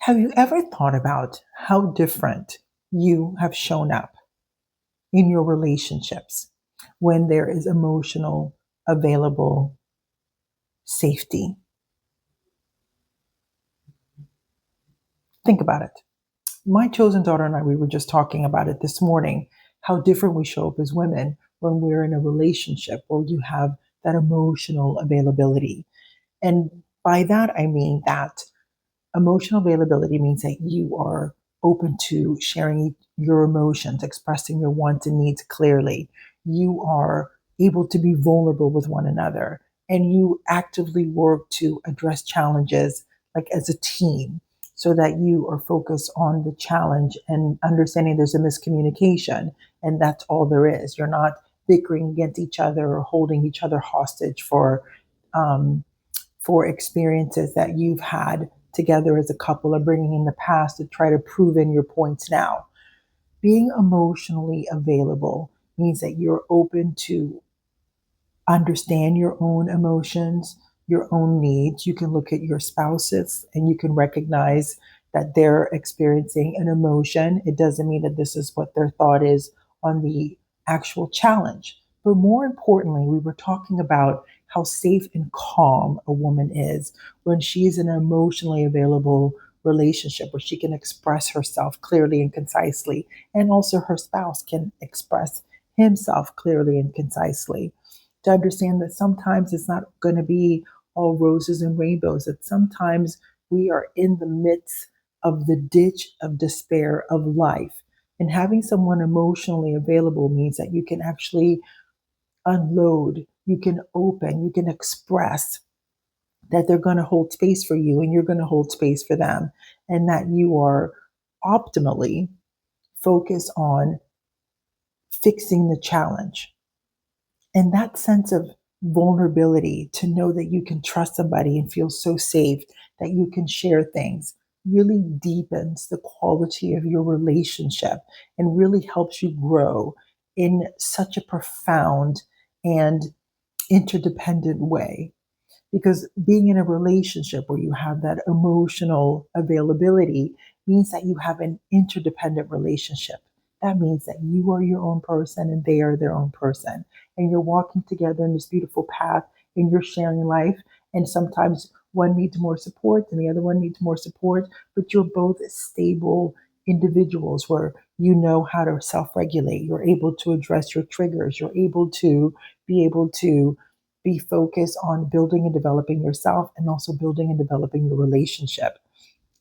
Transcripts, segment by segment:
Have you ever thought about how different you have shown up in your relationships when there is emotional, available safety? Think about it. My chosen daughter and I, we were just talking about it this morning, how different we show up as women when we're in a relationship where you have that emotional availability. And by that, I mean that emotional availability means that you are open to sharing your emotions, expressing your wants and needs clearly. You are able to be vulnerable with one another, and you actively work to address challenges like as a team so that you are focused on the challenge and understanding there's a miscommunication and that's all there is. You're not bickering against each other or holding each other hostage um, for experiences that you've had together as a couple or bringing in the past to try to prove in your points now. Being emotionally available means that you're open to understand your own emotions, your own needs. You can look at your spouses and you can recognize that they're experiencing an emotion. It doesn't mean that this is what their thought is on the actual challenge. But more importantly, we were talking about how safe and calm a woman is when she's in an emotionally available relationship where she can express herself clearly and concisely, and also her spouse can express himself clearly and concisely, to understand that sometimes it's not going to be all roses and rainbows, that sometimes we are in the midst of the ditch of despair of life. And having someone emotionally available means that you can actually unload, you can open, you can express, that they're going to hold space for you and you're going to hold space for them, and that you are optimally focused on fixing the challenge. And that sense of vulnerability, to know that you can trust somebody and feel so safe that you can share things, really deepens the quality of your relationship and really helps you grow in such a profound and interdependent way. Because being in a relationship where you have that emotional availability means that you have an interdependent relationship. That means that you are your own person and they are their own person. And you're walking together in this beautiful path and you're sharing life. And sometimes one needs more support and the other one needs more support, but you're both stable individuals where you know how to self regulate. You're able to address your triggers. You're able to be focused on building and developing yourself and also building and developing your relationship.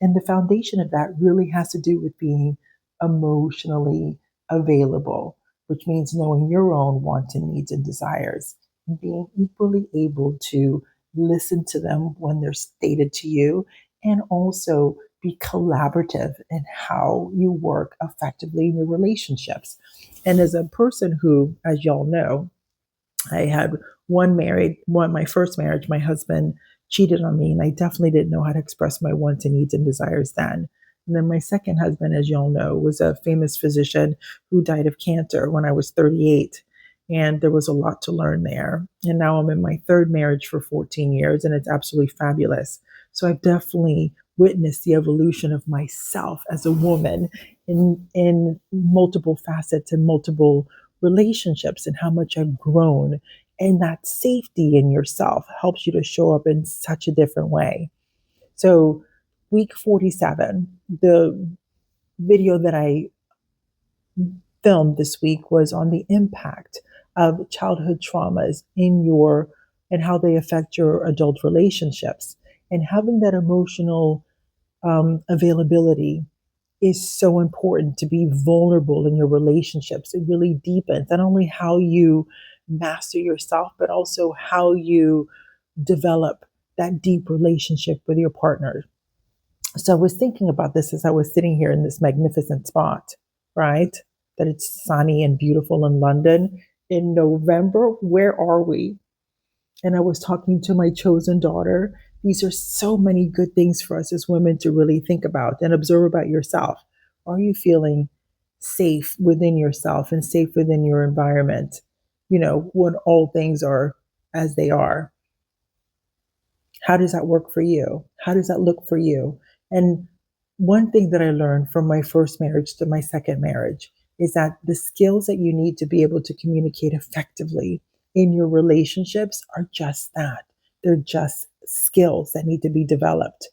And the foundation of that really has to do with being emotionally available, which means knowing your own wants and needs and desires and being equally able to listen to them when they're stated to you, and also be collaborative in how you work effectively in your relationships. And as a person who, as y'all know, I had my first marriage, my husband cheated on me, and I definitely didn't know how to express my wants and needs and desires then. And then my second husband, as y'all know, was a famous physician who died of cancer when I was 38. And there was a lot to learn there. And now I'm in my third marriage for 14 years, and it's absolutely fabulous. So I've definitely witnessed the evolution of myself as a woman in multiple facets and multiple relationships, and how much I've grown. And that safety in yourself helps you to show up in such a different way. So, week 47, the video that I filmed this week was on the impact of childhood traumas in your and how they affect your adult relationships. And having that emotional availability is so important, to be vulnerable in your relationships. It really deepens not only how you master yourself, but also how you develop that deep relationship with your partner. So I was thinking about this as I was sitting here in this magnificent spot, right? That it's sunny and beautiful in London in November. Where are we? And I was talking to my chosen daughter. These are so many good things for us as women to really think about and observe about yourself. Are you feeling safe within yourself and safe within your environment? When all things are as they are. How does that work for you? How does that look for you? And One thing that I learned from my first marriage to my second marriage is that the skills that you need to be able to communicate effectively in your relationships are just that. They're just skills that need to be developed.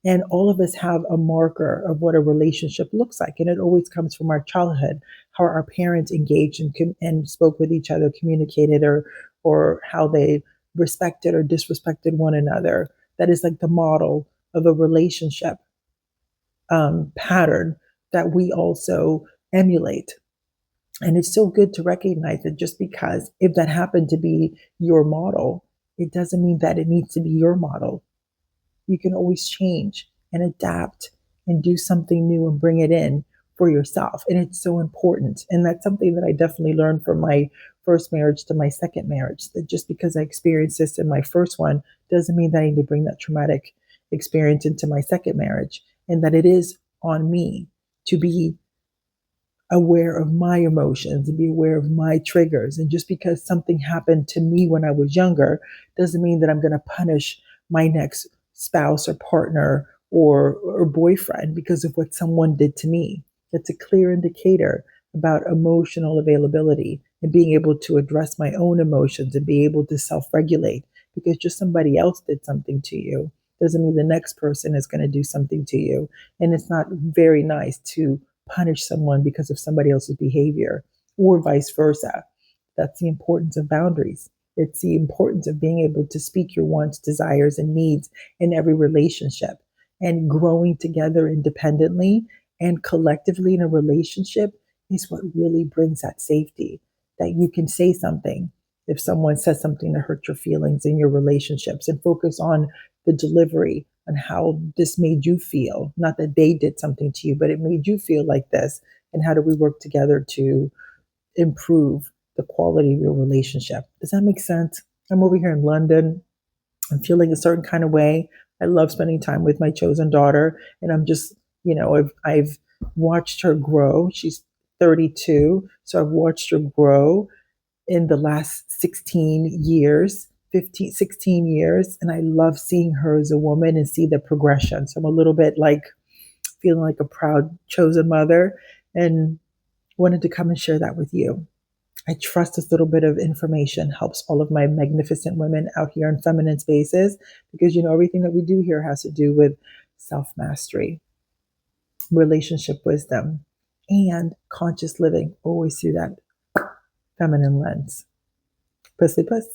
And all of us have a marker of what a relationship looks like. And it always comes from our childhood, how our parents engaged and spoke with each other, communicated, or how they respected or disrespected one another. That is like the model of a relationship pattern that we also emulate. And it's so good to recognize that just because if that happened to be your model, it doesn't mean that it needs to be your model. You can always change and adapt and do something new and bring it in for yourself. And it's so important. And that's something that I definitely learned from my first marriage to my second marriage, that just because I experienced this in my first one doesn't mean that I need to bring that traumatic experience into my second marriage, and that it is on me to be aware of my emotions and be aware of my triggers. And just because something happened to me when I was younger doesn't mean that I'm going to punish my next spouse or partner or boyfriend because of what someone did to me. That's a clear indicator about emotional availability and being able to address my own emotions and be able to self regulate, because just somebody else did something to you doesn't mean the next person is going to do something to you. And it's not very nice to punish someone because of somebody else's behavior or vice versa. That's the importance of boundaries. It's the importance of being able to speak your wants, desires, and needs in every relationship, and growing together independently and collectively in a relationship is what really brings that safety. That you can say something if someone says something to hurt your feelings in your relationships, and focus on the delivery and how this made you feel. Not that they did something to you, but it made you feel like this. And how do we work together to improve the quality of your relationship? Does that make sense? I'm over here in London. I'm feeling a certain kind of way. I love spending time with my chosen daughter. And I'm just, I've watched her grow. She's 32. So I've watched her grow in the last 16 years, 15, 16 years. And I love seeing her as a woman and see the progression. So I'm a little bit like feeling like a proud chosen mother, and wanted to come and share that with you. I trust this little bit of information helps all of my magnificent women out here in feminine spaces, because everything that we do here has to do with self mastery, relationship wisdom, and conscious living, always through that feminine lens. Pussy puss.